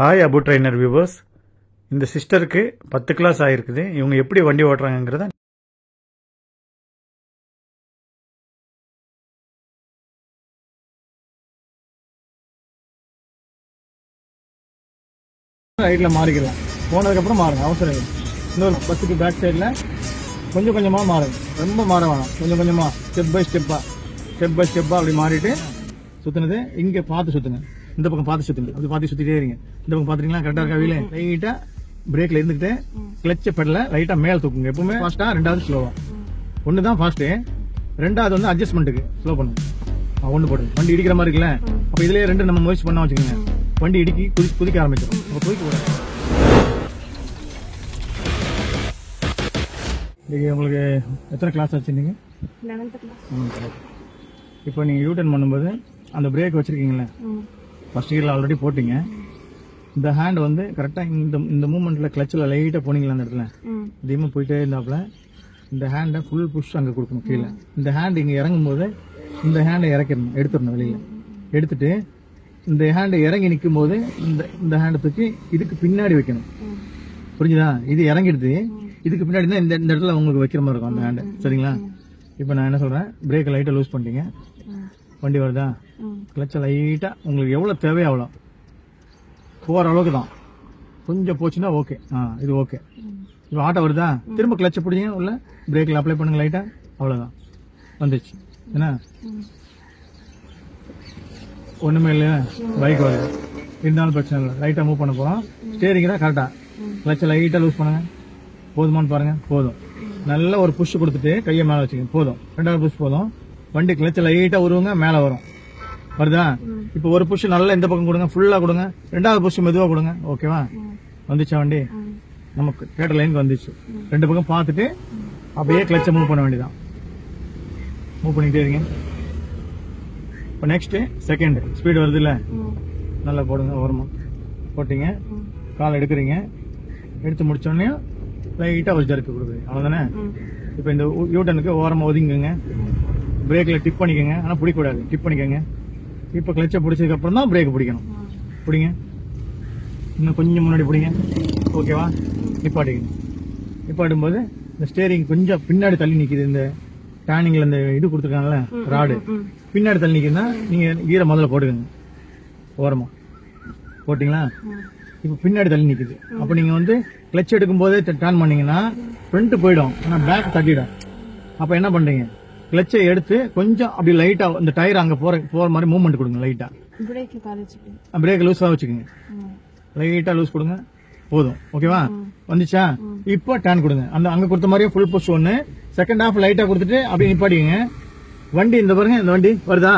Hi Abu trainer viewers. இந்த சிஸ்டருக்கு 10 class ஆகிருக்குது. இவங்க எப்படி வண்டி ஓட்டுறாங்கிறத ரைட்டில் மாறிக்கலாம். போனதுக்கப்புறம் மாறுங்க, அவசரம் இல்லை. இன்னொரு பஸ்ஸுக்கு பேக் சைடில் கொஞ்சம் கொஞ்சமாக மாறுங்க, ரொம்ப மாற வேணாம். கொஞ்சம் கொஞ்சமாக ஸ்டெப் பை ஸ்டெப்பாக அப்படி மாறிட்டு சுற்றுனது இங்கே பார்த்து சுற்றுங்க. இந்த பக்கம் பார்த்து சுற்றுங்க, அப்படி பார்த்து சுற்றிட்டே இருங்க. இந்த பக்கம் பார்த்துட்டீங்களா கரெக்டாக இருக்கா? வீலே லைட்டாக பிரேக்கில் இருந்துக்கிட்டு கிளச்சை பெடலை லைட்டாக மேலே தூக்குங்க. எப்பவுமே ஃபாஸ்ட்டாக, ரெண்டாவது ஸ்லோவாக. ஒன்று தான் ஃபாஸ்ட்டு, ரெண்டாவது வந்து அட்ஜஸ்ட்மெண்ட்டுக்கு ஸ்லோ பண்ணுங்க. ஒன்று போடுங்க. வண்டி இடிக்கிற மாதிரி இருக்குல்ல, அப்போ இதுலேயே ரெண்டு நம்ம முயற்சி பண்ணா வச்சுக்கோங்க. வண்டி இடிக்கி குதிக்க ஆரம்பிச்சிடும். அப்போ குதிக்க கூடாது. நீங்கள் உங்களுக்கு எத்தனை கிளாஸ் வச்சுருந்தீங்க? 11th class. இப்போ நீங்கள் யூட்டர்ன் பண்ணும்போது அந்த பிரேக் வச்சுருக்கீங்களே, ஃபர்ஸ்ட் கியரில் ஆல்ரெடி போட்டிங்க. இந்த ஹேண்ட் வந்து கரெக்டாக இந்த மூமெண்ட்டில் கிளச்சில் லைட்டாக போனீங்களா அந்த இடத்துல, அதிகமாக போயிட்டே இருந்தாப்புல இந்த ஹேண்டை ஃபுல் புஷ் அங்கே கொடுக்கணும் கீழே. இந்த ஹேண்ட் இங்கே இறங்கும் போது இந்த ஹேண்டை இறக்கிடணும், எடுத்துடணும் வெளியில். எடுத்துட்டு இந்த ஹேண்டை இறங்கி நிற்கும் போது இந்த ஹேண்டை தூக்கி இதுக்கு பின்னாடி வைக்கணும். புரிஞ்சுதா? இது இறங்கிடுது, இதுக்கு பின்னாடி தான் இந்த இடத்துல உங்களுக்கு வைக்கிற மாதிரி இருக்கும் அந்த ஹேண்டு. சரிங்களா? இப்போ நான் என்ன சொல்கிறேன், பிரேக்கை லைட்டாக லூஸ் பண்ணிட்டீங்க, வண்டி வருதா, கிளச்சை லைட்டாக உங்களுக்கு எவ்வளோ தேவையோ அவ்வளோ போகிற அளவுக்கு தான். கொஞ்சம் போச்சுன்னா ஓகே, இது ஓகே. இப்போ ஆட்டோ வருதா, திரும்ப கிளச்சை பிடிச்சிங்க, உள்ள பிரேக்கில் அப்ளை பண்ணுங்க லைட்டாக, அவ்வளோதான், வந்துச்சு. என்ன ஒன்றுமே இல்லையா? பைக் வருது இருந்தாலும் பிரச்சனை இல்லை, லைட்டாக மூவ் பண்ண போகிறோம். ஸ்டேரிங் தான் கரெக்டாக, கிளச்சை லைட்டாக லூஸ் பண்ணுங்க. போதுமானு பாருங்க, போதும். நல்ல ஒரு புஷ் கொடுத்துட்டு கையை மேலே வச்சுக்கோங்க, போதும். ரெண்டாவது புஷ் போதும். வண்டி கிளச்சை லைட்டாக உருவுங்க, மேலே வரும். வருதா? இப்போ ஒரு புஷ் நல்லா இந்த பக்கம் கொடுங்க, ஃபுல்லாக கொடுங்க. ரெண்டாவது புஷ் மெதுவாக கொடுங்க. ஓகேவா? வந்துச்சா வண்டி? நமக்கு கேட்ட லைனுக்கு வந்துச்சு. ரெண்டு பக்கம் பார்த்துட்டு அப்படியே கிளச்சை மூவ் பண்ண வேண்டியதான். மூவ் பண்ணிக்கிட்டே இருங்க. இப்போ நெக்ஸ்ட் செகண்ட் ஸ்பீடு வருது இல்லை, நல்லா போடுங்க. ஓரமாக போட்டிங்க, கால் எடுக்கிறீங்க, எடுத்து முடிச்சோடனே லைட்டாக ஒரு ஜர்க்கு கொடுக்குறீங்க, அவ்வளோதானே? இப்போ இந்த யூட்டனுக்கு ஓரமாக ஒதுங்குங்க. பிரேக்கில் டிப் பண்ணிக்கோங்க, ஆனால் பிடிக்கக்கூடாது, டிப் பண்ணிக்கோங்க. இப்போ கிளச்சை பிடிச்சதுக்கு அப்புறம் தான் பிரேக் பிடிக்கணும். பிடிங்க, இன்னும் கொஞ்சம் முன்னாடி பிடிங்க. ஓகேவா? நிப்பாட்டிக்கணும். நிப்பாட்டும்போது இந்த ஸ்டேரிங் கொஞ்சம் பின்னாடி தள்ளி நிற்கிது. இந்த டேனிங்கில் இந்த இது கொடுத்துருக்காங்கல்ல ராடு, பின்னாடி தள்ளி நிற்குதுன்னா நீங்கள் கீரை முதல்ல போட்டுக்கோங்க. ஓரமாக போட்டிங்களா? இப்போ பின்னாடி தள்ளி நிற்குது. அப்போ நீங்கள் வந்து கிளச் எடுக்கும் போதே டர்ன் பண்ணீங்கன்னா ஃப்ரண்ட் போயிடும், ஆனால் பேக் தட்டிடும். அப்போ என்ன பண்ணுறீங்க, கிளச்சை எடுத்து கொஞ்சம் அப்படி லைட்டாக இந்த டயர் அங்கே போகிற மாதிரி மூவ்மெண்ட் கொடுங்க. லைட்டாக பிரேக் லூஸாக வச்சுக்கோங்க, லைட்டாக லூஸ் கொடுங்க, போதும். ஓகேவா? வந்துச்சா? இப்போ டர்ன் கொடுங்க. அந்த அங்கே கொடுத்த மாதிரியே ஃபுல் புஷ் ஒன்று, செகண்ட் ஹாஃப் லைட்டாக கொடுத்துட்டு அப்படியே நிப்பாட்டிங்க. வண்டி இந்த பாருங்க, இந்த வண்டி வருதா?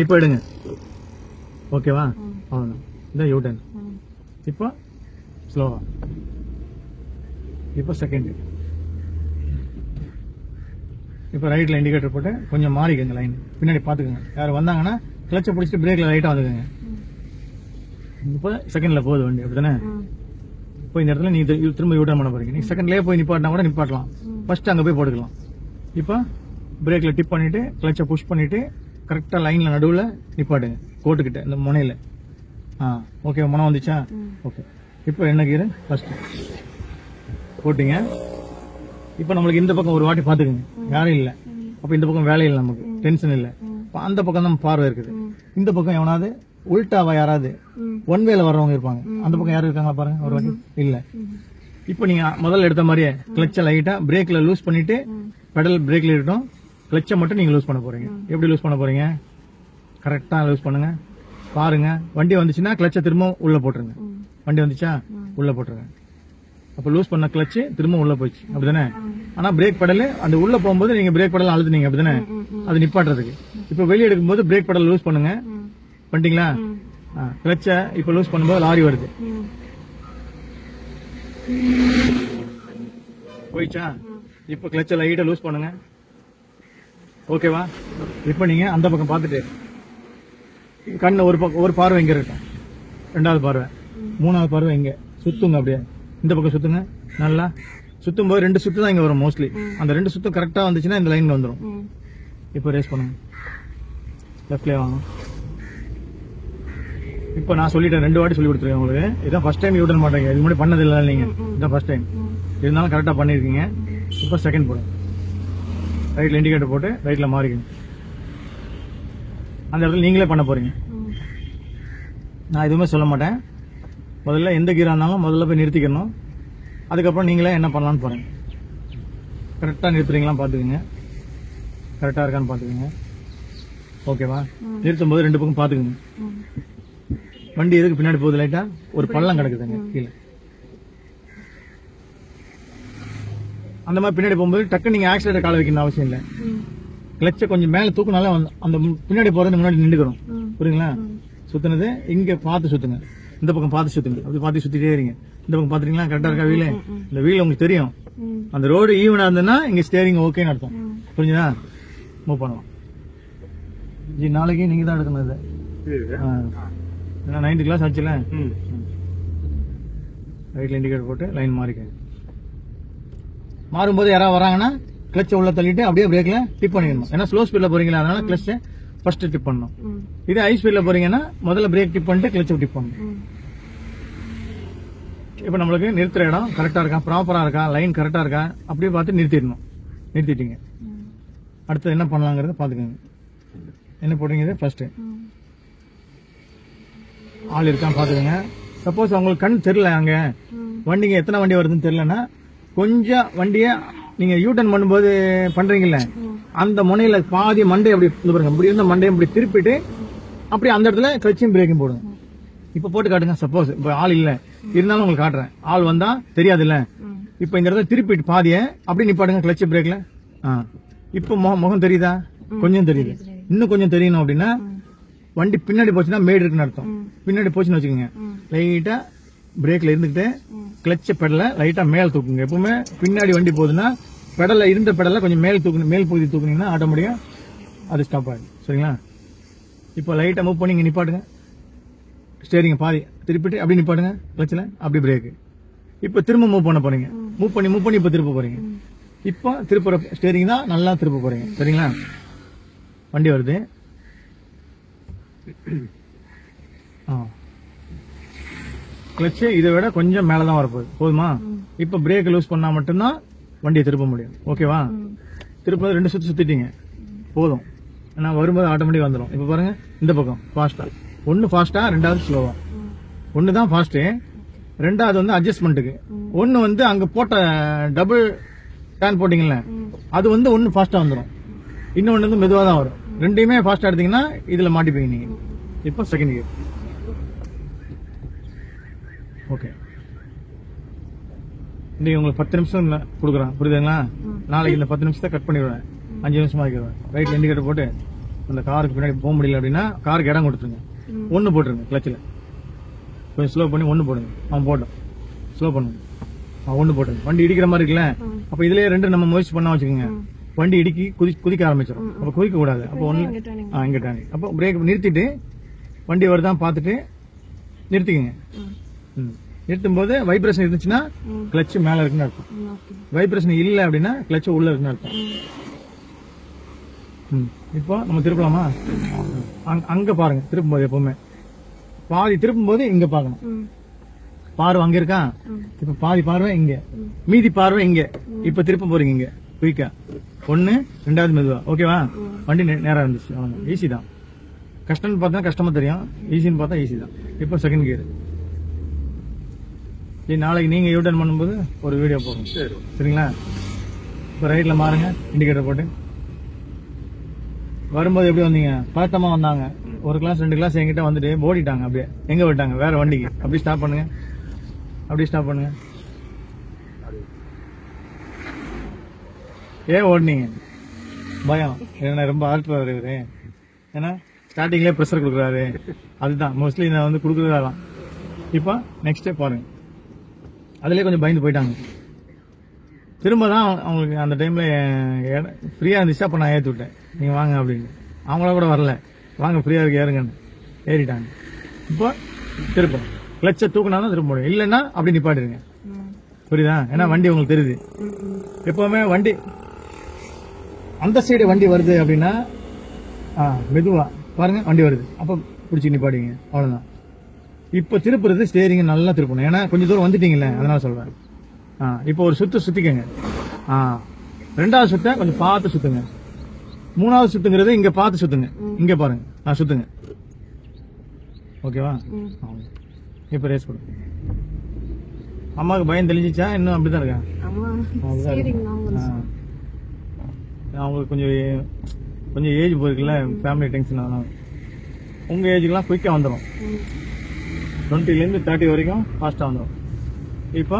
இப்போ எடுங்க. ஓகேவா? அவ்வளோதான், இதான் யூ டர்ன். இப்போ ஸ்லோவா, இப்போ செகண்ட். இப்போ ரைட்டில் இண்டிகேட்டர் போட்டு கொஞ்சம் மாறிக்கங்க லைன், பின்னாடி பார்த்துக்கோங்க. யார் வந்தாங்கன்னா கிளச்சை பிடிச்சிட்டு பிரேக்கில் லைட்டாக வந்துக்கோங்க. இப்போ செகண்டில் போகுது வண்டி, அப்படி தானே? இப்போ இந்த இடத்துல நீங்கள் திரும்ப யூட்டர்ன் பண்ண போறீங்க. நீங்கள் செகண்ட்லேயே போய் நிப்பாட்டினா கூட நிப்பாட்டலாம், ஃபர்ஸ்ட் அங்கே போய் போட்டுக்கலாம். இப்போ பிரேக்கில் டிப் பண்ணிவிட்டு கிளச்சை புஷ் பண்ணிவிட்டு கரெக்டாக லைனில் நடுவில் நிப்பாட்டுங்க, கோட்டுக்கிட்ட இந்த முனையில். ஓகே, முனை வந்துச்சா? ஓகே. இப்போ என்ன கீரு ஃபர்ஸ்ட் போட்டிங்க. இப்போ நம்மளுக்கு இந்த பக்கம் ஒரு வாட்டி பார்த்துக்குங்க, யாரும் இல்லை. அப்போ இந்த பக்கம் வேலை இல்லை, நமக்கு டென்ஷன் இல்லை. இப்போ அந்த பக்கம் தான் பார்வை இருக்குது. இந்த பக்கம் எவனாவது உல்டாவா யாராவது ஒன் வேல வர்றவங்க இருப்பாங்க, அந்த பக்கம் யாரும் இருக்காங்களா பாருங்க, ஒரு வாட்டி இல்லை. இப்போ நீங்க முதல்ல எடுத்த மாதிரியே கிளச்சை லைட்டா பிரேக்ல லூஸ் பண்ணிட்டு, பெடல் பிரேக்ல இருக்கட்டும், கிளச்சை மட்டும் நீங்க லூஸ் பண்ண போறீங்க. எப்படி லூஸ் பண்ண போறீங்க? கரெக்டா லூஸ் பண்ணுங்க. பாருங்க, வண்டி வந்துச்சுன்னா கிளச்சை திரும்ப உள்ள போட்டுருங்க. வண்டி வந்துச்சா? உள்ள போட்டுருங்க. அப்ப லூஸ் பண்ண கிளச்சு திரும்ப உள்ள போயிடுச்சு, அப்படிதானே? ஆனா பிரேக் பெடல் அந்த உள்ள போகும்போது நீங்க பிரேக் பெடல் அழுத்துனீங்க, அப்படிதானே? அது நிப்பாட்டுறதுக்கு. இப்ப வெளியே எடுக்கும்போது பிரேக் பெடல் லூஸ் பண்ணுங்க. பண்ணிட்டீங்களா? கிளச்சை இப்ப லூஸ் பண்ணும்போது லாரி வருது, போயிடுச்சா? இப்ப கிளச்சை லைட்டா லூஸ் பண்ணுங்க. ஓகேவா? இப்ப நீங்க அந்த பக்கம் பார்த்துட்டு கண்ணு ஒரு பார்வை இங்க இருக்கும், ரெண்டாவது பார்வை, மூணாவது பார்வை இங்க சுத்துங்க. அப்படியே இந்த பக்கம் சுத்துங்க. நல்லா சுத்தும் போது 2 சுத்து தான் இங்க வரும் மோஸ்ட்லி. அந்த 2 சுத்தும் கரெக்டா வந்துச்சுன்னா இந்த லைன்ல வந்துடும். இப்போ ரேஸ் பண்ணுங்க, லெஃப்ட்லயே வாங்க. இப்போ நான் சொல்லிட்டேன், 2 வாட்டி சொல்லி கொடுத்துருக்கேன் உங்களுக்கு. இதான் ஃபர்ஸ்ட் டைம் யூ டர்ன் பண்றீங்க, இது முன்னாடி பண்ணது இல்லை நீங்க, இதான் ஃபர்ஸ்ட் டைம். இருந்தாலும் கரெக்டா பண்ணிருக்கீங்க. இப்போ செகண்ட் போடுங்க, ரைட்ல இண்டிகேட்டர் போட்டு ரைட்ல மாறிக்கணும். அந்த இடத்துல நீங்களே பண்ண போறீங்க, நான் எதுவுமே சொல்ல மாட்டேன். முதல்ல எந்த கீரா இருந்தாலும் முதல்ல போய் நிறுத்திக்கணும். அதுக்கப்புறம் நீங்களே என்ன பண்ணலாம்னு பாருங்க. கரெக்டா நிறுத்துறீங்களா பாத்துக்கோங்க, கரெக்டா இருக்கான்னு பாத்துக்கோங்க. ஓகேவா? நிறுத்தும் போது 2 பக்கம் பாத்துக்கோங்க. வண்டி எதுக்கு பின்னாடி போகுது, லைட்டா ஒரு பள்ளம் கிடக்குதுங்க கீழே. அந்த மாதிரி பின்னாடி போகும்போது டக்கு நீங்க ஆக்சிலேட்டர் கால வைக்கணும் அவசியம் இல்லை. கிளச்சை கொஞ்சம் மேல தூக்குனால அந்த பின்னாடி போறது முன்னாடி நின்றுக்கிறோம். புரியுங்களா? சுத்தினது இங்க பார்த்து சுத்துங்க, இந்த பக்கம் பார்த்து சுத்துங்க. அப்படி பார்த்து சுத்திட்டே இருங்க. இந்த பக்கம் பாத்துறீங்களா கரெக்டா இருக்கா வீல? இந்த வீல் உங்களுக்கு தெரியும். அந்த ரோடு ஈவனா இருந்ததுன்னா இங்க ஸ்டேரிங் ஓகேன்னு அர்த்தம். புரிஞ்சுதா? மூவ் பண்ணலாம். ஜி நாளைக்கு நீங்க தான் எடுக்கணும் இதை. 9th கிளாஸ் ஆச்சுல. ரைட்ல இண்டிகேட்டர் போட்டு லைன் மாறிக்க. மாறும்போது யாராவது வராங்கன்னா கிளச்சை உள்ள தள்ளிட்டு அப்படியே பிரேக்ல டிப் பண்ணிக்கணும். ஏன்னா ஸ்லோ ஸ்பீட்ல போறீங்களா, அதனால கிளச்சை ஃபர்ஸ்ட் டிப் பண்ணணும். இதே ஹை ஸ்பீட்ல போறீங்கன்னா முதல்ல பிரேக் டிப் பண்ணிட்டு கிளச்சை டிப் பண்ணணும். இப்ப நம்மளுக்கு நிறுத்துற இடம் கரெக்டா இருக்கா, ப்ராப்பரா இருக்கா, லைன் கரெக்டா இருக்கா, அப்படியே பார்த்து நிறுத்திடணும். நிறுத்திட்டீங்க, அடுத்து என்ன பண்ணலாங்கிறத பாத்துக்கோங்க. என்ன போடுறீங்க? ஃபர்ஸ்ட் ஆள் இருக்கான்னு பாத்துக்கோங்க. சப்போஸ் உங்களுக்கு கண் தெரியல, அங்க வண்டிங்க எத்தனை வண்டி வருதுன்னு தெரியலன்னா கொஞ்சம் வண்டிய நீங்க யூ டர்ன் பண்ணும்போது பண்றீங்கல்ல, அந்த முனையில பாதி மண்டை அப்படி பாருங்க, இப்படி இருந்த மண்டையை இப்படி திருப்பிட்டு அப்படி அந்த இடத்துல கிளச்சும் பிரேக்கும் போடுங்க. இப்ப போட்டு காட்டுங்க. சப்போஸ் இப்ப ஆள் இல்ல, இருந்தாலும் உங்களுக்கு காட்டுறேன். ஆள் வந்தா தெரியாது இல்ல. இப்ப இந்த இடத்துல திருப்பிட்டு பாதிய அப்படி நிப்பாடுங்க கிளச் பிரேக்ல. இப்ப முகம் தெரியுதா? கொஞ்சம் தெரியுது. இன்னும் கொஞ்சம் தெரியணும் அப்படின்னா வண்டி பின்னாடி போச்சுன்னா மேடு இருக்குன்னு அர்த்தம். பின்னாடி போச்சுன்னு வச்சுக்கோங்க, லைட்டா பிரேக்ல இருந்துகிட்டு கிளச்ச பெடல லைட்டா மேல் தூக்குங்க. எப்பவுமே பின்னாடி வண்டி போகுதுன்னா பெடல இருந்த பெடல கொஞ்சம் மேல் தூக்கணும். மேல் பகுதி தூக்குனீங்கன்னா ஆட்டோமேட்டிக்கா அது ஸ்டாப் ஆயிடும். சரிங்களா? இப்போ லைட்டா மூவ் பண்ணி இங்க நிப்பாட்டுங்க. ஸ்டேரிங் பாதி திருப்பிட்டு அப்படி நிப்பாட்டுங்க கிளச்ல, அப்படி பிரேக். இப்போ திரும்ப மூவ் பண்ண போறீங்க. மூவ் பண்ணி இப்ப திருப்ப போறீங்க. இப்போ திருப்புற ஸ்டேரிங் தான் நல்லா திருப்ப போறீங்க. சரிங்களா? வண்டி வருது. கிளட்ச் இதை விட கொஞ்சம் மேலதான் வரப்போகுது. போதுமா? இப்ப பிரேக் லூஸ் பண்ணா மட்டும்தான் வண்டியை திருப்ப முடியும். ஓகேவா? திருப்ப 2 சுத்து சுத்திட்டீங்க போதும். ஏன்னா வரும்போது ஆட்டோமேட்டிக் வந்துடும். இப்ப பாருங்க, இந்த பக்கம் ஃபாஸ்டா, ஒன்னு ஃபாஸ்டா, ரெண்டாவது ஸ்லோவா. ஒன்னு தான் ஃபாஸ்ட், ரெண்டாவது வந்து அட்ஜஸ்ட்மெண்ட்டுக்கு. ஒன்னு வந்து அங்க போட்ட டபுள் டர்ன் போட்டீங்கல்ல, அது வந்து ஒன்னு ஃபாஸ்டா வந்துடும், இன்னொன்னு வந்து மெதுவா தான் வரும். ரெண்டையுமே ஃபாஸ்டா எடுத்தீங்கன்னா இதுல மாட்டிப்பீங்க நீங்க. இப்போ செகண்ட் கியர். ஓகே, இன்னைக்கு உங்களுக்கு 10 நிமிஷம் கொடுக்குறேன். புரியுதுங்களா? நாளைக்கு இந்த 10 நிமிஷத்தை கட் பண்ணிடுவேன், 5 நிமிஷமா ஆக்கிடுவேன். ரைட்ல இண்டிகேட்டர் போட்டு அந்த காருக்கு பின்னாடி போக முடியல அப்படின்னா காருக்கு இடம் கொடுத்துருங்க. 1 போட்டுருங்க கிளச்சில். கொஞ்சம் ஸ்லோ பண்ணி 1 போடுங்க. அவன் போட்டோம், ஸ்லோ பண்ணுங்க. 1 போட்டுருங்க. வண்டி இடிக்கிற மாதிரி இருக்குல்ல, அப்ப இதுலயே 2 நம்ம முயற்சி பண்ணா வச்சுக்கோங்க, வண்டி இடிக்கி குதிக்க ஆரம்பிச்சிடும். அப்ப குதிக்க கூடாது. அப்போ இங்க டர்னிங். அப்போ பிரேக் நிறுத்திட்டு வண்டி வருதான் பார்த்துட்டு நிறுத்திக்கங்க. நிறுத்தும் போது வைப்ரேஷன் இருந்துச்சுன்னா கிளட்ச் மேல இருக்குன்னு அர்த்தம். வைப்ரேஷன் இல்ல அப்படின்னா கிளட்ச் உள்ள இருக்குன்னு அர்த்தம். இப்போ நம்ம திருப்பலாமா? அங்க பாருங்க, திருப்பும் போது எப்பவுமே பாதி திருப்பும் போது இங்க பாக்கணும். பார்வை அங்க இருக்கா, இப்ப பாதி பார்வை இங்க, மீதி பார்வை இங்க. இப்ப திருப்ப போறீங்க இங்க குயிக்கா. 1, 2வது மெதுவா. ஓகேவா? வண்டி நேரா இருந்துச்சு. ஈஸி தான். கஷ்டம்னு பார்த்தா கஷ்டமா தெரியும், ஈஸின்னு பார்த்தா ஈஸி தான். இப்போ செகண்ட் கியர். நாளைக்கு நீங்க யூ டர்ன் பண்ணும்போது ஒரு வீடியோ போகும். சரிங்களா? இப்போ ரைட்ல மாறுங்க, இண்டிகேட்டர் போட்டு. வரும்போது எப்படி வந்தீங்க? பதட்டமா வந்தாங்க. 1 கிளாஸ் 2 கிளாஸ் என்கிட்ட வந்துட்டு ஓடிட்டாங்க. அப்படியே எங்க விட்டாங்க? வேற வண்டிக்கு. அப்படி ஸ்டாப் பண்ணுங்க, அப்படி ஸ்டாப் பண்ணுங்க. ஏன் ஓடுனீங்க? பயம். ஏன்னா ரொம்ப ஆல்ட்ராரு இவரு, ஏன்னா ஸ்டார்டிங்லேயே ப்ரெஷர் கொடுக்குறாரு. அதுதான் மோஸ்ட்லி நான் வந்து கொடுக்குறதாதான். இப்போ நெக்ஸ்ட் பாருங்க, அதுலேயே கொஞ்சம் பயந்து போயிட்டாங்க. திரும்ப தான் அவங்களுக்கு அந்த டைம்ல ஃப்ரீயா இருந்துச்சு. அப்போ நான் ஏற்றி விட்டேன், நீங்க வாங்க அப்படின்னு. அவங்கள கூட வரல, வாங்க ஃப்ரீயா இருக்கு ஏறுங்கன்னு ஏறிட்டாங்க. இப்போ திருப்ப கிளச்சை தூக்கினாலும் திரும்ப முடியும், இல்லைன்னா அப்படி நிப்பாட்டிருங்க. புரியுதா? ஏன்னா வண்டி உங்களுக்கு தெரியுது. எப்பவுமே வண்டி அந்த சைடு வண்டி வருது அப்படின்னா மெதுவா பாருங்க, வண்டி வருது, அப்ப பிடிச்சி நிப்பாடுவீங்க. அவ்வளவுதான். இப்போ திருப்புறது ஸ்டேரிங் நல்லா திருப்பணும். ஏன்னா கொஞ்சம் தூரம் வந்துட்டீங்கல்ல, அதனால சொல்றேன். இப்போ ஒரு சுத்திக்கங்க. ரெண்டாவது சுத்த கொஞ்சம் பார்த்து சுத்துங்க. மூணாவது சுத்துங்கிறது இங்க பார்த்து சுத்துங்க. இங்க பாருங்க, சுத்துங்க. ஓகேவா? இப்ப ரேஸ் கொடுங்க. அம்மாவுக்கு பயம் தெளிஞ்சிச்சா? இன்னும் அப்படிதான் இருக்கா? அவங்களுக்கு கொஞ்சம் ஏஜ் போயிருக்குல்ல, ஃபேமிலி டென்ஷன். அதனால உங்க ஏஜுக்கெல்லாம் குயிக்கா வந்துடும். 20 ல இருந்து 30 வரைக்கும் ஃபாஸ்டா வந்துடும். இப்போ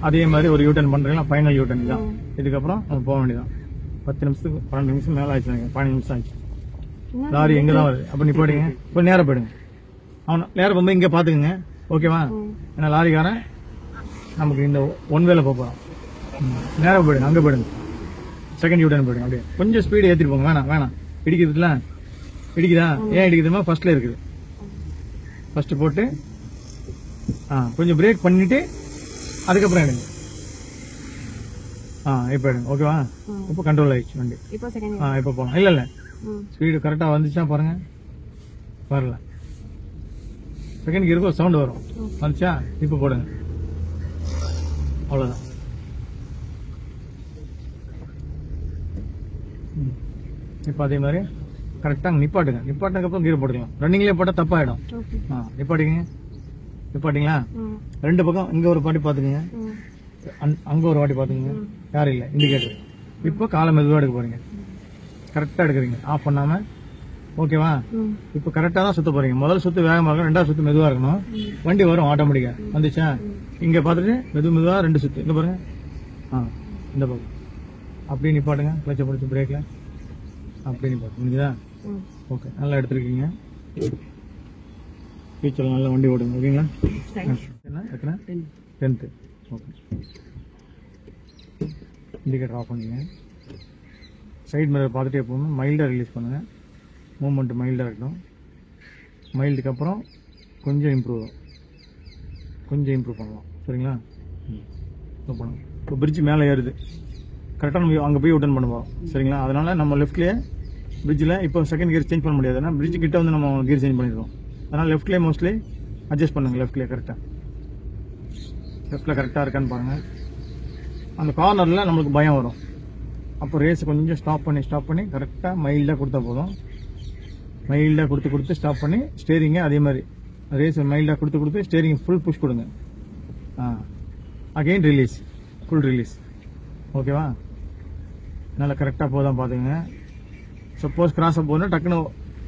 அதே மாதிரி ஒரு யூட்டர்ன் பண்றீங்களா, ஃபைனல் யூட்டர்ன் தான். இதுக்கப்புறம் நம்ம போக வேண்டியதான். 10 நிமிஷத்துக்கு 12 நிமிஷம் மேல ஆயிடுச்சு, 12 நிமிஷம் ஆயிடுச்சு. லாரி எங்க தான் வருது. அப்ப நிப்பாடுங்க, இப்போ நேரம் போயிடுங்க. அவனை நேரம் போகும்போது இங்க பாத்துக்குங்க. ஓகேவா? ஏன்னா லாரிக்காரன் நமக்கு இந்த ஒன் வேல போறோம். நேரம் போயிடுங்க, அங்க போயிடுங்க. செகண்ட் யூட்டர்ன் போயிடுங்க. அப்படியே கொஞ்சம் ஸ்பீடு ஏத்திட்டு போங்க. வேணாம் இடிக்குதுல, இடிக்குதா? ஏன் இடிக்குதுமா? ஃபர்ஸ்ட்ல இருக்குது. ஃபர்ஸ்ட் போட்டு கொஞ்சம் பிரேக் பண்ணிட்டு அதுக்கப்புறம் எடுங்க. இப்ப எடுங்க. ஓகேவா? இப்போ கண்ட்ரோல் ஆயிடுச்சு வண்டி. இப்போ போகலாம். இல்ல ஸ்பீடு கரெக்டா வந்துச்சா பாருங்க. வரல, செகண்ட் கியருக்கு ஒரு சவுண்ட் வரும். வந்துச்சா? இப்போ போடுங்க. அவ்வளவுதான். இப்போ அதே மாதிரி கரெக்டா நிப்பாட்டுங்க. நிப்பாட்டினதுக்கு அப்புறம் கீர் போட்டுக்கலாம். ரன்னிங்லயே போட்டா தப்பாயிடும். நிப்பாட்டிங்களா? ரெண்டு பக்கம் இங்க ஒரு பாட்டி பாத்துக்கங்க, அங்க ஒரு வாட்டி பாத்துக்கங்க. யாரும் இல்ல, இண்டிகேட்டர். இப்போ காலை மெதுவா எடுக்க போறீங்க. கரெக்டா எடுக்கிறீங்க, ஆஃப் பண்ணாம. ஓகேவா? இப்போ கரெக்டா தான் சுத்த போறீங்க. முதல் சுத்து வேகமா இருக்கும், ரெண்டாவது சுத்து மெதுவா இருக்கணும். வண்டி வரும் ஆட்டோமேட்டிக்கா. வந்துச்சா? இங்க பாத்துட்டு மெதுவா 2 சுத்து. இங்க பாருங்க, இந்த பக்கம் அப்படியே நிப்பாட்டுங்க. கிளச்ச பிடிச்சி பிரேக்ல அப்படியே நிப்பாட்டு. முடிஞ்சதா? ஓகே, நல்லா எடுத்துருக்கீங்க. ஃபியூச்சர்ல நல்லா வண்டி ஓடுங்க. ஓகேங்களா? எத்தனை? 10th. ஓகே, இண்டிகேட்டர் ஆஃப் பண்ணுங்க. சைட் மிரர் பார்த்துட்டே போகணும். மைல்டாக ரிலீஸ் பண்ணுங்க. மூவ்மெண்ட் மைல்டாக இருக்கணும். மைல்டுக்கு அப்புறம் கொஞ்சம் இம்ப்ரூவ் பண்ணலாம். சரிங்களா? பண்ணுங்க. இப்போ பிரிட்ஜ் மேலே ஏறுது. கரெக்டாக நம்ம அங்கே போய் யூட்டர்ன் பண்ண போகிறோம். சரிங்களா? அதனால நம்ம லெஃப்ட்லேயே பிரிட்ஜில் இப்போ செகண்ட் கியர் சேஞ்ச் பண்ண முடியாது. ஏன்னா பிரிட்ஜ் கிட்ட வந்து நம்ம கியர் சேஞ்ச் பண்ணிடுவோம். அதனால லெஃப்ட்லேயே மோஸ்ட்லி அட்ஜஸ்ட் பண்ணுங்க. லெஃப்ட்லேயே கரெக்டாக இருக்கான்னு பாருங்க. அந்த கார்னரில் நம்மளுக்கு பயம் வரும். அப்போ ரேஸ் கொஞ்சம் ஸ்டாப் பண்ணி கரெக்டாக மைல்டாக கொடுத்தா போதும். மைல்டாக கொடுத்து ஸ்டாப் பண்ணி ஸ்டேரிங்க அதே மாதிரி ரேஸ் மைல்டாக கொடுத்து ஸ்டேரிங் ஃபுல் புஷ் கொடுங்க. Again release, full release. ஓகேவா? நல்லா கரெக்டாக போதான் பார்த்துங்க. சப்போஸ் கிராஸ் போகணும், டக்குன்னு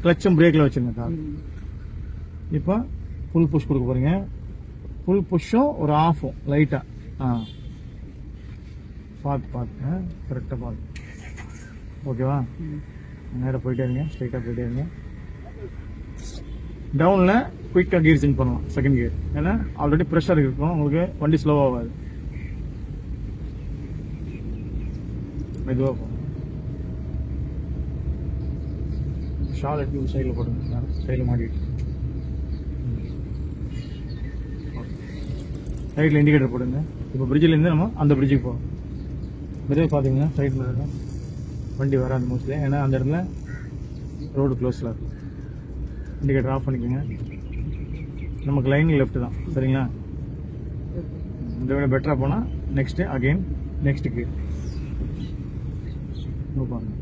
கிளச்சும் பிரேக்கில் வச்சுருங்க கார். இப்போ ஃபுல் புஷ் கொடுக்க போறீங்க. ஃபுல் புஷ்ஷும் ஒரு ஆஃபும் லைட்டா. பார்த்து கரெக்டாக பார்த்து. ஓகேவா? நேராக போயிட்டே இருங்க, ஸ்ட்ரைட்டாக போயிட்டே இருங்க. டவுன்ல குயிக்காக கியர் சேஞ்ச் பண்ணலாம், செகண்ட் கியர். ஏன்னா ஆல்ரெடி ப்ரெஷர் இருக்கும், உங்களுக்கு வண்டி ஸ்லோ ஆகாது. மெதுவாக போகும். ஷால் எடுத்து சைடில் போட்டுங்க, சைடில் மாட்டிட்டு. சைடில் இண்டிகேட்டர் போடுங்க. இப்போ பிரிட்ஜிலேருந்து நம்ம அந்த பிரிட்ஜுக்கு போகிறோம். மெதுவாக பார்த்தீங்கன்னா சைட் மிரர் வண்டி வராது மோஸ்ட்லி. ஏன்னா அந்த இடத்துல ரோடு க்ளோஸில் இருக்கும். இண்டிகேட்டர் ஆஃப் பண்ணிக்கோங்க. நமக்கு லைன் லெஃப்ட் தான். சரிங்களா? இதை விட பெட்டராக போனால் நெக்ஸ்ட் அகெயின் நெக்ஸ்ட் கீழ் பாருங்க.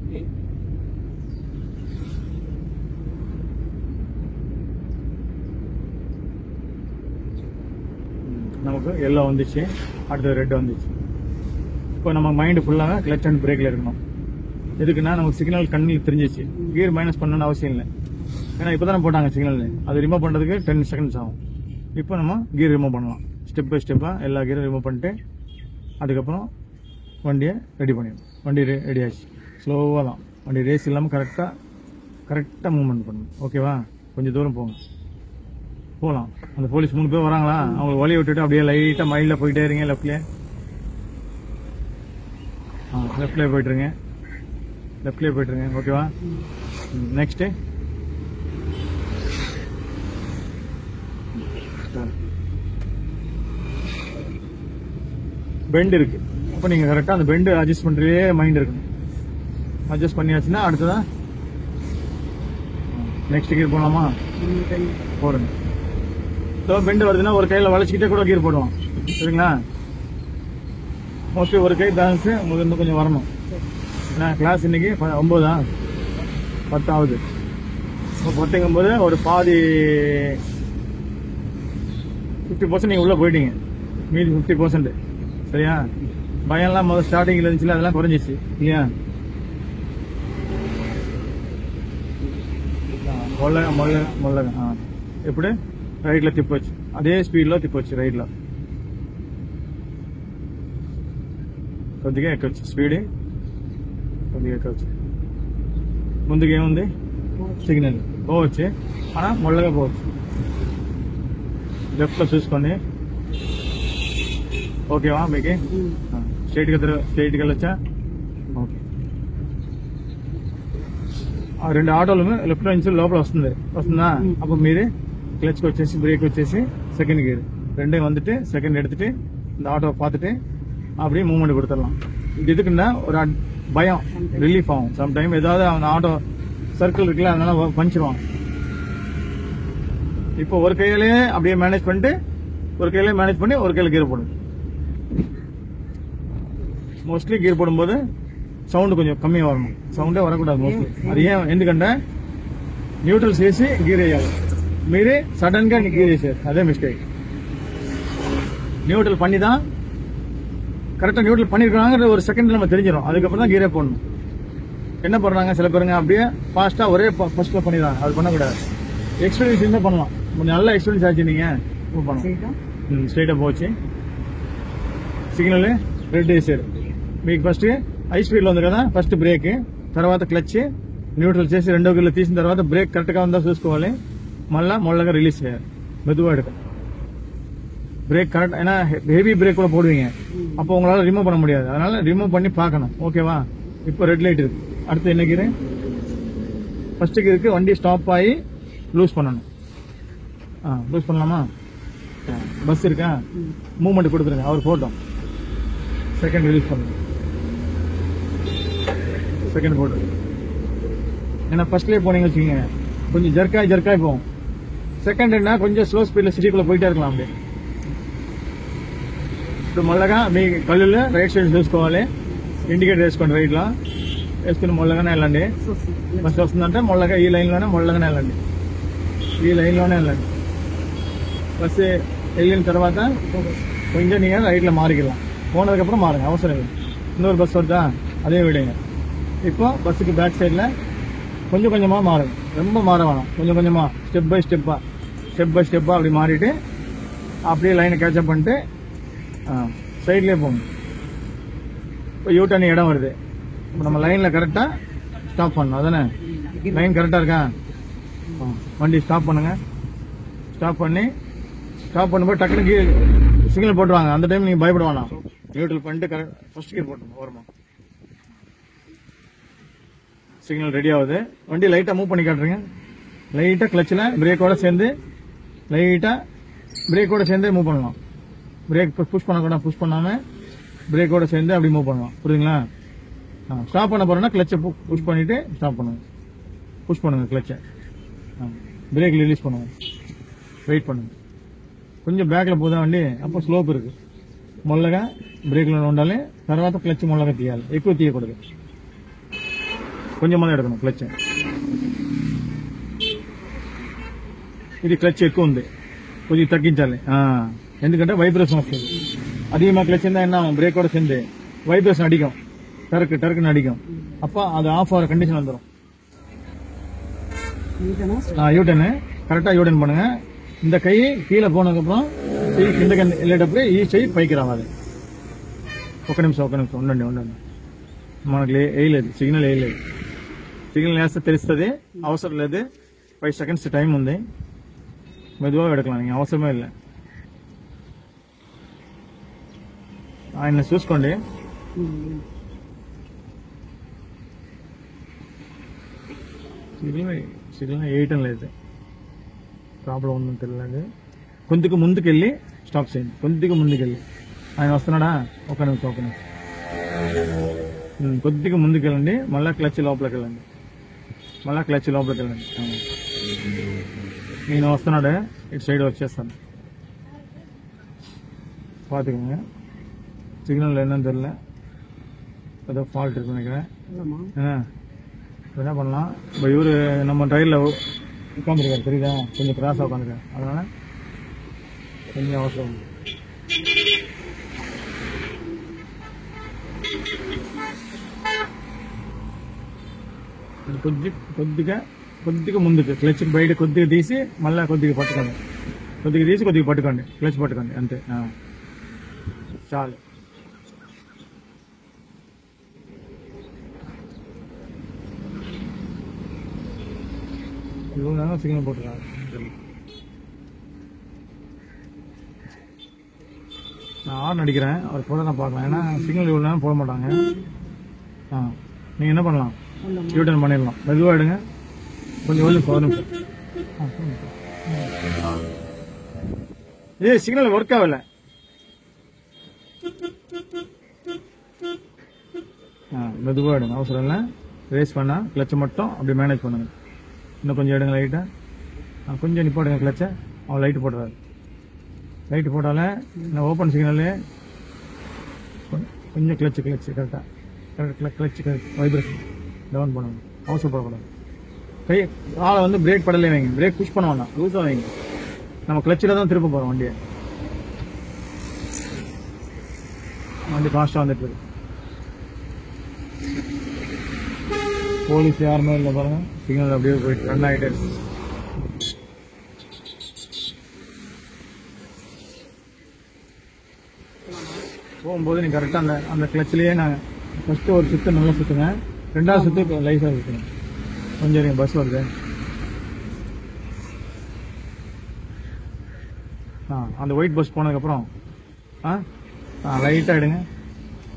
நமக்கு எல்லோ வந்துச்சு, அடுத்தது ரெட் வந்துச்சு. இப்போ நம்ம மைண்டு ஃபுல்லாக கிளச் அண்ட் பிரேக்கில் இருக்கணும். எதுக்குன்னா நமக்கு சிக்னல் கண்ணில் தெரிஞ்சிச்சு. கியர் மைனஸ் பண்ணணும்னு அவசியம் இல்லை. ஏன்னா இப்போ தானே போட்டாங்க சிக்னல். அது ரிமூவ் பண்ணுறதுக்கு 10 செகண்ட்ஸ் ஆகும். இப்போ நம்ம கியர் ரிமூவ் பண்ணலாம். ஸ்டெப் பை ஸ்டெப்பாக எல்லா கியரும் ரிமூவ் பண்ணிட்டு அதுக்கப்புறம் வண்டியை ரெடி பண்ணிடணும். வண்டி ரெடி ஆச்சு. ஸ்லோவாக தான் வண்டி, ரேஸ் இல்லாமல் கரெக்டாக மூவ்மெண்ட் பண்ணணும். ஓகேவா? கொஞ்சம் தூரம் போகலாம். அந்த போலீஸ் 3 பேர் வராங்களா, அவங்களுக்கு வழி விட்டுட்டு அப்படியே லைட்டாக மைல்டாக போயிட்டே இருங்க. லெஃப்ட்லேயே போயிட்டுருங்க. ஓகேவா? நெக்ஸ்ட்டு பெண்ட் இருக்கு. அப்போ நீங்கள் கரெக்டாக அந்த பெண்டு அட்ஜஸ்ட் பண்ணுறதே மைண்ட் இருக்கணும். அட்ஜஸ்ட் பண்ணியாச்சுன்னா அடுத்ததான் நெக்ஸ்ட் கியர் போகலாமா? போடுங்க. பெண்டு வருதுன்னா ஒரு கையில வளைச்சிக்கிட்டே கூட கீர் போடுவோம். சரிங்களா? மோஸ்ட்லி ஒரு கை பேலன்ஸ் உங்களுக்கு இன்னும் கொஞ்சம் வரணும். ஏன்னா கிளாஸ் இன்னைக்கு 9 10 ஆகுது. 10ங்கும் போது ஒரு பாதி 50% நீங்க உள்ள போயிட்டீங்க. மீதி 50%. சரியா? பயம்லாம் முதல்ல ஸ்டார்டிங்ல இருந்துச்சுல, அதெல்லாம் குறைஞ்சிச்சு இல்லையா? மொல்லக எப்படி ரைட்ல திப்போச்சு, அதே ஸ்பீட்ல திப்போச்சு. రైట్ல కొద్దిగా ఎక్కవచ్చు, స్పీడ్ కొద్దిగా ఎక్కవచ్చు. ముందుకు ఏముంది? సిగ్నల్ పోవచ్చు, అలా మొల్లగా పోవచ్చు. లెఫ్ట్ లో చూసుకోండి. ఓకేవా మీకు? స్ట్రైట్ గా వెళ్ళొచ్చా? ఓకే. ఆ 2 ఆటోలు లెఫ్ట్ నుంచి లోపల వస్తుందా? అప్పుడు మీరే கிளச் வச்சேசி பிரேக் வச்சேசி செகண்ட் கியர் ரெண்டையும் வந்துட்டு செகண்ட் எடுத்துட்டு இந்த ஆட்டோ பார்த்துட்டு அப்படியே மூவ்மெண்ட் கொடுத்துடலாம். இது எதுக்குன்னா ஒரு பயம் ரிலீஃப் ஆகும். சம்டைம் ஏதாவது அந்த ஆட்டோ சர்க்கிள் இருக்குல்ல, அதனால பஞ்சிருவான். இப்போ ஒரு கையிலே அப்படியே மேனேஜ் பண்ணிட்டு ஒரு கையில கீர் போடும். மோஸ்ட்லி கீர் போடும்போது சவுண்ட் கொஞ்சம் கம்மியா வரணும், சவுண்டே வரக்கூடாது மோஸ்ட்லி. அது ஏன் ఎందుకంటే న్యూట్రల్ చేసి గీర్ వేయాలి. మీరే సడన్ గా గీర్ వేసారు, అదే మిస్టేక్. நியூட்ரல் பண்ணி தான் கரெக்டா நியூட்ரல் பண்ணிருக்காங்க ஒரு செகண்ட்ல நம்ம தெரிஞ்சிடும். அதுக்கப்புறம் தான் கீரே போடணும். என்ன பண்றாங்க சில பேருங்க, அப்படியே ஃபாஸ்டா ஒரே ஃபர்ஸ்ட்ல பண்ணிடுறாங்க. அது பண்ணக்கூடாது. எக்ஸ்பீரியன்ஸ் இருந்தா பண்ணலாம். நல்ல எக்ஸ்பீரியன்ஸ் ஆச்சு நீங்க பண்ணலாம். ஸ்ட்ரைட்டா போச்சு, సిగ్నల్ రెడ్ వేసారు. మీకు ఫస్ట్ హై స్పీడ్ లో ఉంది కదా, ఫస్ట్ బ్రేక్, తర్వాత క్లచ్, న్యూట్రల్ చేసి రెండో గిర్లు తీసిన తర్వాత బ్రేక్ కరెక్ట్ గా ఉందా చూసుకోవాలి. మళ్ళా మొల్లగా రిలీజ్ చేయాలి, மெதுவா எடுக்கணும். பிரேக் கரெக்ட், ஏன்னா ஹெவி பிரேக் கூட போடுவீங்க, அப்போ உங்களால ரிமூவ் பண்ண முடியாது. அதனால ரிமூவ் பண்ணி பார்க்கணும். ஓகேவா? இப்போ ரெட் லைட் இருக்கு. அடுத்து என்ன கீரு? ஃபர்ஸ்ட் கீருக்கு வண்டி ஸ்டாப் ஆகி லூஸ் பண்ணணும். லூஸ் பண்ணலாமா? பஸ் இருக்கா, மூவ்மெண்ட் கொடுத்துருங்க, அவர் போட்டோம். செகண்ட் ரிலீஸ் பண்ணணும், செகண்ட் போட்டு. ஏன்னா ஃபர்ஸ்ட்லேயே போனீங்க வச்சுக்கோங்க, கொஞ்சம் ஜர்க்காய் போகும். செகண்ட் என்ன கொஞ்சம் ஸ்லோ ஸ்பீட்ல சிட்டிக்குள்ள போயிட்டே இருக்கலாம். அப்படியே ఇప్పుడు మొల్లగా మీ కళ్ళులో రైట్ సైడ్ చూసుకోవాలి. ఇండికేటర్ వేసుకోండి, రైట్ లో వేసుకుని మొల్లగానే వెళ్ళండి. బస్ వస్తుందంటే మొల్లగా ఈ లైన్ లోనే మొల్లగానే వెళ్ళండి, ఈ లైన్ లోనే వెళ్ళండి. பஸ் వెళ్ళిన తర్వాత கொஞ்சம் நீங்க ரைட்ல மாறிக்கலாம். போனதுக்கு அப்புறம் மாறுங்க, அவசரம் இல்லை. இன்னொரு பஸ் வருதா, அதே விடுங்க. இப்போ பஸ்ஸுக்கு பேக் சைட்ல கொஞ்சம் கொஞ்சமா மாறுங்க, ரொம்ப மாற வேணாம். கொஞ்சம் கொஞ்சமா ஸ்டெப் பை ஸ்டெப்பா அப்படி மாறிட்டு அப்படியே லைனை கேட்சப் பண்ணிட்டு சைட்லயே போங்க. இப்போ யூட்டர்ன் இடம் வருது, இப்போ நம்ம லைன்ல கரெக்டா ஸ்டாப் பண்ணணும். அதானே லைன் கரெக்டா இருக்கா? வண்டி ஸ்டாப் பண்ணுங்க. ஸ்டாப் பண்ணும்போது டக்குனு சிக்னல் போட்டுருவாங்க. அந்த டைம் நீங்க பயப்பட வேணாம். நியூட்ரல் பண்ணிட்டு ஃபர்ஸ்ட் கியர் போட்டுருங்க. ஓரமா சிக்னல் ரெடி ஆகுது. வண்டி லைட்டா மூவ் பண்ணி காட்டுறீங்க. லைட்டா கிளச்சில் பிரேக்கோட சேர்ந்து மூவ் பண்ணலாம். பிரேக் புஷ் பண்ணக்கூடாது, புஷ் பண்ணாம பிரேக்கோட சேர்ந்து அப்படி மூவ் பண்ணலாம். புரியுதுங்களா? ஸ்டாப் பண்ண போறோம்னா கிளச்சை புஷ் பண்ணிட்டு ஸ்டாப் பண்ணுங்க. புஷ் பண்ணுங்க கிளச்சை, பிரேக் ரிலீஸ் பண்ணுங்க, வெயிட் பண்ணுங்க. కొంచెం బ్యాక్లో పోదా అండి, అప్పుడు స్లోప్ ఇருக்கு. మొల్లగా బ్రేక్లో ఉండాలి, తర్వాత క్లచ్ మొల్లగా తీయాలి. ఎక్కువ తీయకూడదు, కొంచెం ఎడకணும் క్లచ్. ఇది క్లచ్ ఎక్కువ ఉంది, కొద్దిగా తగ్గించాలి. ఎందుకంటే వైబ్రేషన్ వస్తుంది. அதிகமா கிளச் இருந்தா என்ன ஆகும்? பிரேக்கோட சேர்ந்து வைப்ரேஷன் அடிக்கும், டர்க்குன்னு அடிக்கும். அப்ப அது ஆஃப் ஆகிற கண்டிஷன் வந்துடும். யூட்டர்னு கரெக்டா யூட்டர்ன் பண்ணுங்க. இந்த கை கீழே போனதுக்கு అப்புறம் కింద వెళ్ళేటప్పుడు ఈ చెయ్యి పైకి రావాలి. ఒక్క నిమిషం ఉండండి. మనకు వేయలేదు సిగ్నల్, సిగ్నల్ వేస్తే తెలుస్తుంది. అవసరం లేదు, 5 seconds టైం ఉంది. మెదువా ఎడకలా, నీకు అవసరమే இல்லை. ఆయన చూసుకోండి. సిగ్నల్ వేయటం లేదు, ప్రాబ్లం ఉందని తెలియదు. కొద్దిగా ముందుకెళ్ళి స్టాప్ చేయండి. కొద్దిగా ముందుకెళ్ళి ఆయన వస్తున్నాడా? ఒక నిమిషం. కొద్దిగా ముందుకెళ్ళండి, మళ్ళా క్లచ్ లోపలికి వెళ్ళండి. నేను వస్తున్నాడే, ఇటు సైడ్ వచ్చేస్తాను. பார்த்துக்கோங்க. சிக்னல் என்னன்னு தெரியல, ஏதோ ஃபால்ட் இருக்குன்னு நினைக்கிறேன். இப்போ என்ன பண்ணலாம், இப்போ இவரு நம்ம டயரில் உட்காந்துருக்காரு தெரியுதா, கொஞ்சம் கிராஸாக உட்காந்துருக்காரு, அதனால கொஞ்சம் அவசரம். కొద్దిగా ముందుకు క్లచ్ బయట కొద్దిగా తీసి మళ్ళీ కొద్దిగా పట్టుకోండి, కొద్దిగా తీసి కొద్దిగా పట్టుకోండి, క్లచ్ పట్టుకోండి అంతే చాలు. இவ்வளோ சிக்னல் போட்டுருக்காங்க. நான் ஆர்ன் அடிக்கிறேன், அவர் போட நான் பார்க்கலாம், ஏன்னா சிக்னல் இவ்வளோ நேரம் போட மாட்டாங்க. நீங்கள் என்ன பண்ணலாம், யூட்டர்ன் பண்ணிடலாம், மெதுவாக எடுங்க, கொஞ்சம் வரும். ஏ சிக்னல் ஒர்க் ஆகல, மெதுவாக எடுங்க, அவசரம் இல்லை. ரேஸ் பண்ணா கிளச்சை மட்டும் அப்படி மேனேஜ் பண்ணுங்க. இன்னும் கொஞ்சம் எடுங்க லைட்டா, கொஞ்சம் நிப்பாடுங்க கிளச்சை. அவன் லைட்டு போடுறாரு, லைட்டு போட்டால நான் ஓப்பன் சிக்னல்லே கொஞ்சம் கிளச்சு கரெக்டாக கிளச்சு வைப்ரேஷன் டவுன் பண்ணணும், அவசரப்படக்கூடாது. கை ஆளை வந்து பிரேக் படலே வைங்க, பிரேக் புஷ் பண்ண வேண்டாம், லூஸாக வைங்க. நம்ம கிளச்சில் தான் திருப்ப போகிறோம் வண்டியை. வண்டி ஃபாஸ்ட்டாக வந்துட்டு இருக்கு. போலீஸ் யாருமே இல்லை பாருங்க, சிக்னல் அப்படியே போயிட்டு ரன் ஆகிட்டே இருக்கு. போகும்போது நீ கரெக்டாக அந்த கிளச்சிலேயே நான் ஃபர்ஸ்ட் ஒரு சுற்று நல்லா சுற்றுங்க, ரெண்டாவது சுற்று லைஸாக சுற்றுங்க. கொஞ்சம் இருங்க, பஸ் வருது. அந்த ஒயிட் பஸ் போனதுக்கப்புறம் லைட்டாக எடுங்க.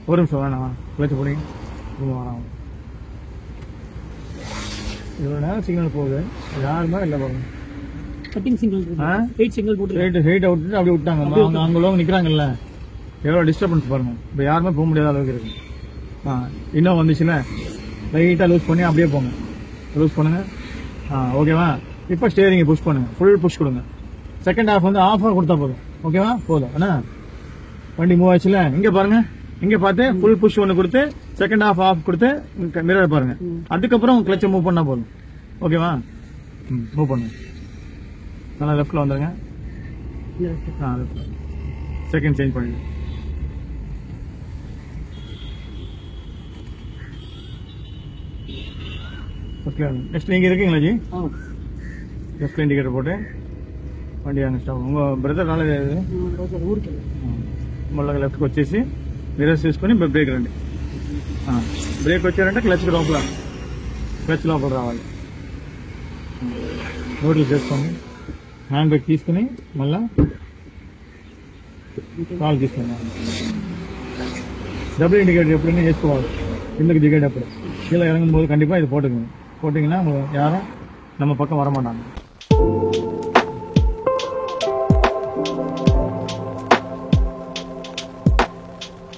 ஒரு நிமிஷம் வேணாம், கிளச்சு போடுங்க. இவ்வளோ நேரம் சிக்னல் போகுது, யாருமே இல்லை பாருங்க. ஹெயிட் விட்டுட்டு அப்படியே விட்டாங்க. அங்கே உள்ளவங்க நிற்கிறாங்கல்ல, எவ்வளோ டிஸ்டர்பன்ஸ் பாருங்க. இப்போ யாருமே போக முடியாத அளவுக்கு இருக்கு. இன்னும் வந்துச்சுல, லைட்டாக லூஸ் பண்ணி அப்படியே போங்க, லூஸ் பண்ணுங்க. ஓகேவா? இப்போ ஸ்டேரிங்கை புஷ் பண்ணுங்க, ஃபுல் புஷ் கொடுங்க. செகண்ட் ஹாஃப் வந்து ஆஃப் கொடுத்தா போதும். ஓகேவா? போதும். அண்ணா வண்டி மூவ் ஆச்சுல, இங்கே பாருங்க, இங்கே பார்த்து ஃபுல் புஷ் ஒன்று கொடுத்து செகண்ட் ஹாஃப் ஆஃப் கொடுத்து மிரர் பாருங்க. அதுக்கப்புறம் கிளச்சை மூவ் பண்ணா போதும். ஓகேவா? மூவ் பண்ணுங்க. நல்லா லெஃப்ட்ல வந்துருங்க. செகண்ட் சேஞ்ச் பண்ணிடுங்க. நெக்ஸ்ட் நீங்க இருக்கீங்களா ஜி? லெஃப்ட் இண்டிகேட்டர் போட்டு வண்டி அங்கே ஸ்டாப். உங்கள் பிரதர் நாளே ஊருக்கு మళ్ళీ లెఫ్ట్కి వచ్చేసి మిరర్స్ తీసుకొని బ్రేక్ రండి. బ్రేక్ వచ్చారంటే క్లచ్ లోపల రావాలి. నోటీస్ చేసుకోండి. హ్యాండ్ బ్రేక్ తీసుకుని మళ్ళా కాల్ తీసుకుని டபுள் இண்டிகேட்டர் எப்படின்னு చేసుకోవాలి. இன்னுக்கு దిగేటప్పుడు கீழே இறங்கும் போது கண்டிப்பாக இது போட்டுக்கணும். போட்டிங்கன்னா யாரும் நம்ம பக்கம் வரமாட்டாங்க.